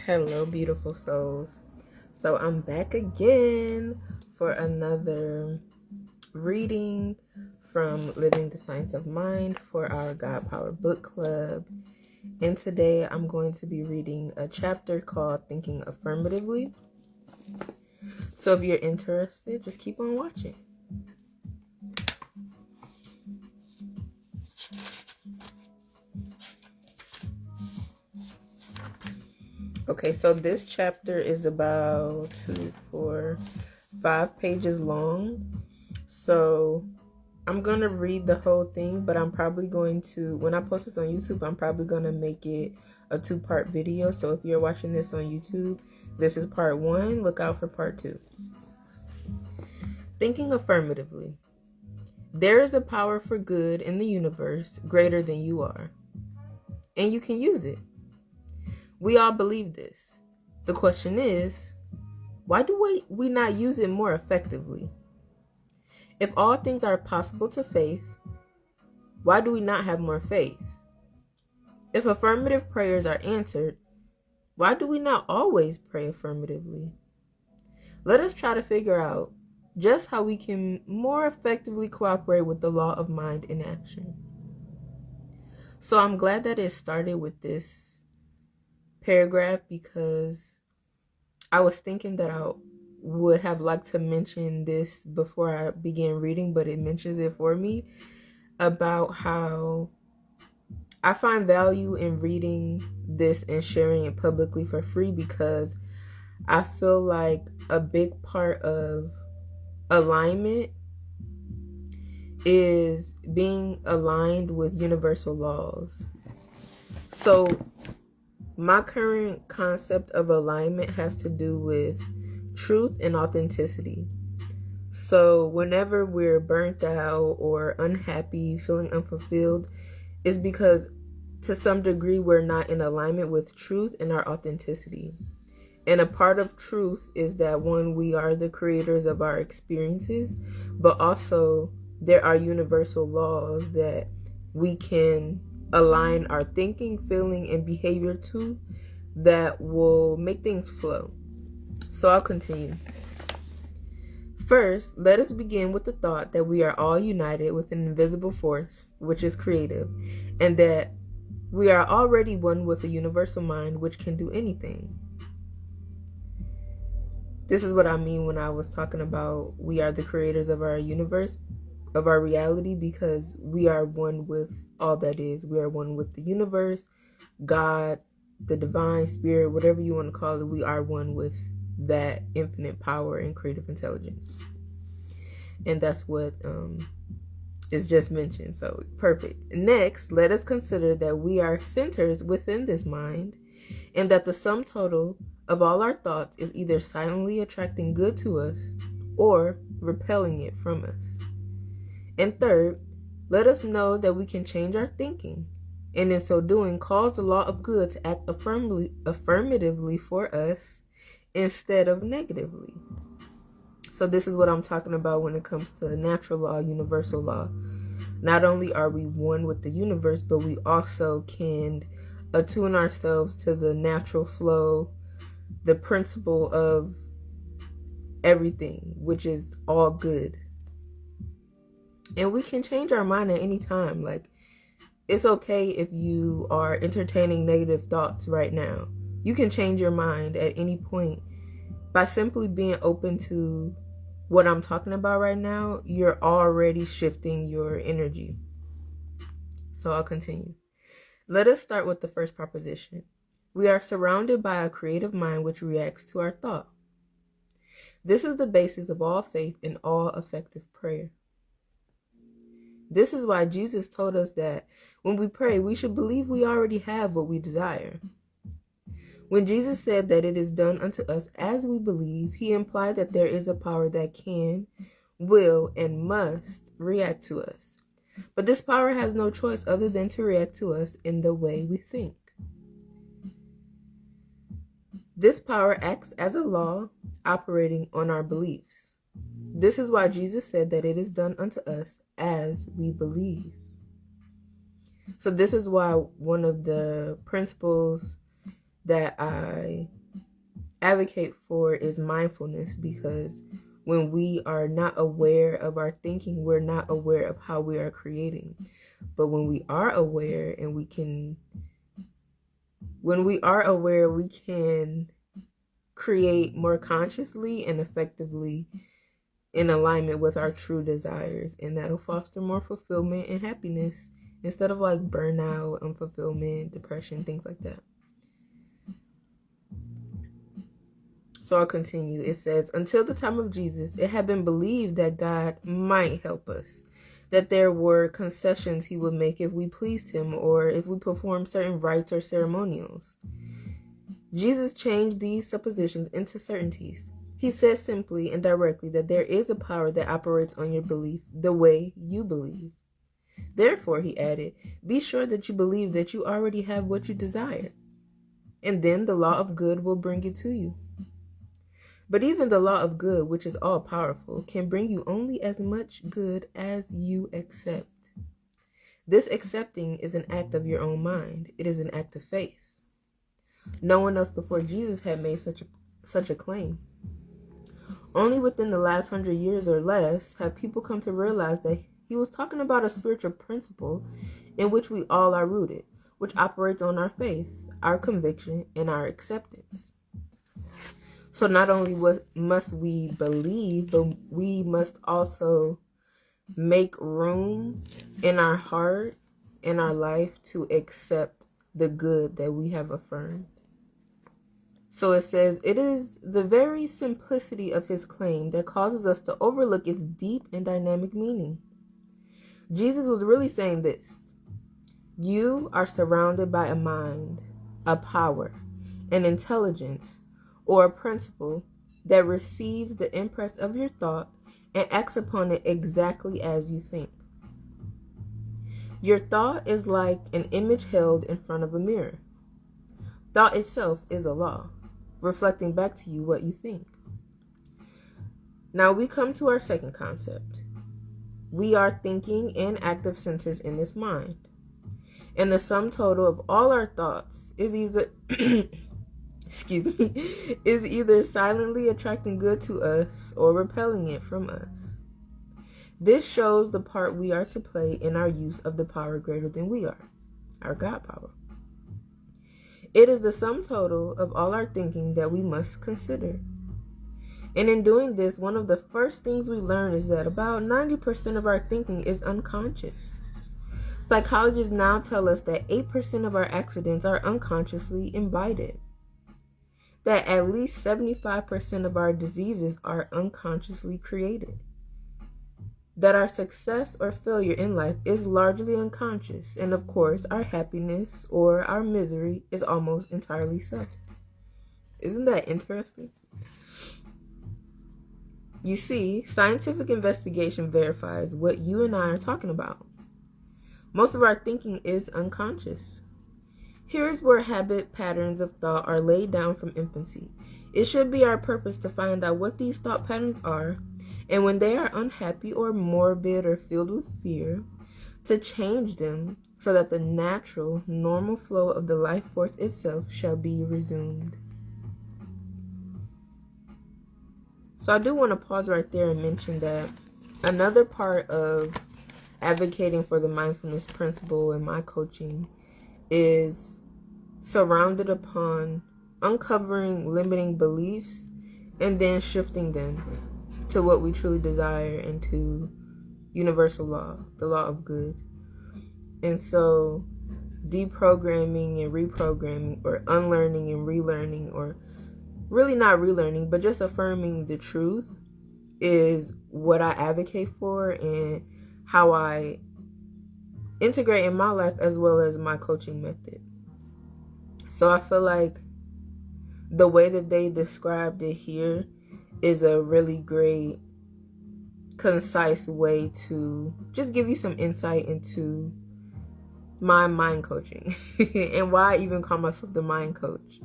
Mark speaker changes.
Speaker 1: Hello, beautiful souls. So I'm back again for another reading from Living the Science of Mind for our God Power Book Club. And today I'm going to be reading a chapter called Thinking Affirmatively. So if you're interested, just keep on watching. Okay, so this chapter is about 5 pages long. So I'm going to read the whole thing, but I'm probably going to, when I post this on YouTube, I'm probably going to make it a 2-part video. So if you're watching this on YouTube, this is part 1. Look out for part 2. Thinking affirmatively. There is a power for good in the universe greater than you are, and you can use it. We all believe this. The question is, why do we not use it more effectively? If all things are possible to faith, why do we not have more faith? If affirmative prayers are answered, why do we not always pray affirmatively? Let us try to figure out just how we can more effectively cooperate with the law of mind in action. So I'm glad that it started with this paragraph because I was thinking that I would have liked to mention this before I began reading, but it mentions it for me about how I find value in reading this and sharing it publicly for free because I feel like a big part of alignment is being aligned with universal laws. So my current concept of alignment has to do with truth and authenticity. So whenever we're burnt out or unhappy, feeling unfulfilled, it's because to some degree we're not in alignment with truth and our authenticity. And a part of truth is that, one, we are the creators of our experiences, but also there are universal laws that we can align our thinking, feeling, and behavior to that will make things flow. So I'll continue. First, let us begin with the thought that we are all united with an invisible force, which is creative, and that we are already one with a universal mind which can do anything. This is what I mean when I was talking about we are the creators of our universe, of our reality, because we are one with all that is. We are one with the universe, God, the divine spirit, whatever you want to call it. We are one with that infinite power and creative intelligence. And that's what is just mentioned. So perfect. Next, let us consider that we are centers within this mind, and that the sum total of all our thoughts is either silently attracting good to us or repelling it from us. And third, let us know that we can change our thinking, and in so doing, cause the law of good to act affirmatively for us instead of negatively. So this is what I'm talking about when it comes to natural law, universal law. Not only are we one with the universe, but we also can attune ourselves to the natural flow, the principle of everything, which is all good. And we can change our mind at any time. Like, it's okay if you are entertaining negative thoughts right now. You can change your mind at any point by simply being open to what I'm talking about right now. You're already shifting your energy. So I'll continue. Let us start with the first proposition. We are surrounded by a creative mind which reacts to our thought. This is the basis of all faith and all effective prayer. This is why Jesus told us that when we pray, we should believe we already have what we desire. When Jesus said that it is done unto us as we believe, he implied that there is a power that can, will, and must react to us. But this power has no choice other than to react to us in the way we think. This power acts as a law operating on our beliefs. This is why Jesus said that it is done unto us as we believe. So this is why one of the principles that I advocate for is mindfulness, because when we are not aware of our thinking, we're not aware of how we are creating. But when we are aware and we can create more consciously and effectively in alignment with our true desires, and that'll foster more fulfillment and happiness instead of like burnout, unfulfillment, depression, things like that. So I'll continue. It says, until the time of Jesus, it had been believed that God might help us, that there were concessions he would make if we pleased him or if we performed certain rites or ceremonials. Jesus changed these suppositions into certainties. He says simply and directly that there is a power that operates on your belief the way you believe. Therefore, he added, be sure that you believe that you already have what you desire, and then the law of good will bring it to you. But even the law of good, which is all powerful, can bring you only as much good as you accept. This accepting is an act of your own mind. It is an act of faith. No one else before Jesus had made such a claim. Only within the last 100 years or less have people come to realize that he was talking about a spiritual principle in which we all are rooted, which operates on our faith, our conviction, and our acceptance. So not only must we believe, but we must also make room in our heart, in our life, to accept the good that we have affirmed. So it says, it is the very simplicity of his claim that causes us to overlook its deep and dynamic meaning. Jesus was really saying this: you are surrounded by a mind, a power, an intelligence, or a principle that receives the impress of your thought and acts upon it exactly as you think. Your thought is like an image held in front of a mirror. Thought itself is a law, reflecting back to you what you think. Now we come to our second concept. We are thinking and active centers in this mind. And the sum total of all our thoughts is either is either silently attracting good to us or repelling it from us. This shows the part we are to play in our use of the power greater than we are, our God power. It is the sum total of all our thinking that we must consider. And in doing this, one of the first things we learn is that about 90% of our thinking is unconscious. Psychologists now tell us that 8% of our accidents are unconsciously invited. That at least 75% of our diseases are unconsciously created. That our success or failure in life is largely unconscious. And of course, our happiness or our misery is almost entirely so. Isn't that interesting? You see, scientific investigation verifies what you and I are talking about. Most of our thinking is unconscious. Here is where habit patterns of thought are laid down from infancy. It should be our purpose to find out what these thought patterns are, and when they are unhappy or morbid or filled with fear, to change them so that the natural, normal flow of the life force itself shall be resumed. So I do want to pause right there and mention that another part of advocating for the mindfulness principle in my coaching is surrounded upon uncovering limiting beliefs and then shifting them to what we truly desire and to universal law, the law of good. And so deprogramming and reprogramming, or unlearning and relearning, or really not relearning, but just affirming the truth, is what I advocate for and how I integrate in my life as well as my coaching method. So I feel like the way that they described it here is a really great, concise way to just give you some insight into my mind coaching and why I even call myself the mind coach.